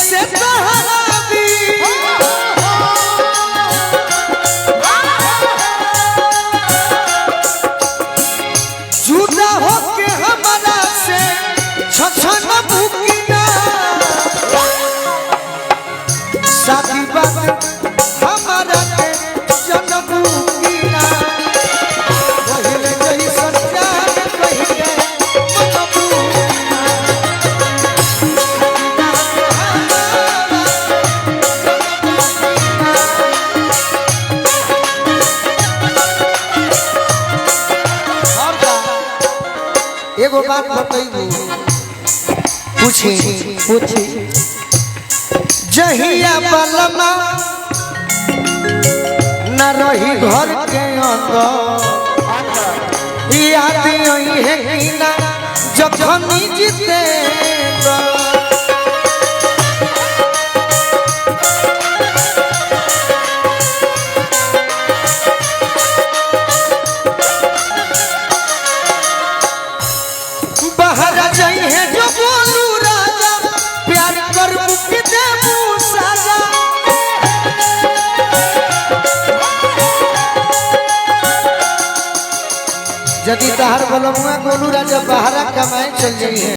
कैसे तहावी जुदा होके हमारा से छछन भूकिना शादी बात हमारा के जन्म भूकिना पहले जही सच्चा कहिए मन भूकिना एगो बात बताइबू पूछी जहिया बलमा न रही घर के अंदर याद आई है कि ना जखन जीते बाहर जाई है जो बोलू राजा प्यार कर मुक्ति देबू साजा यदि तहार बलमुआ गोलू राजा बाहर कमाए चल जाई है।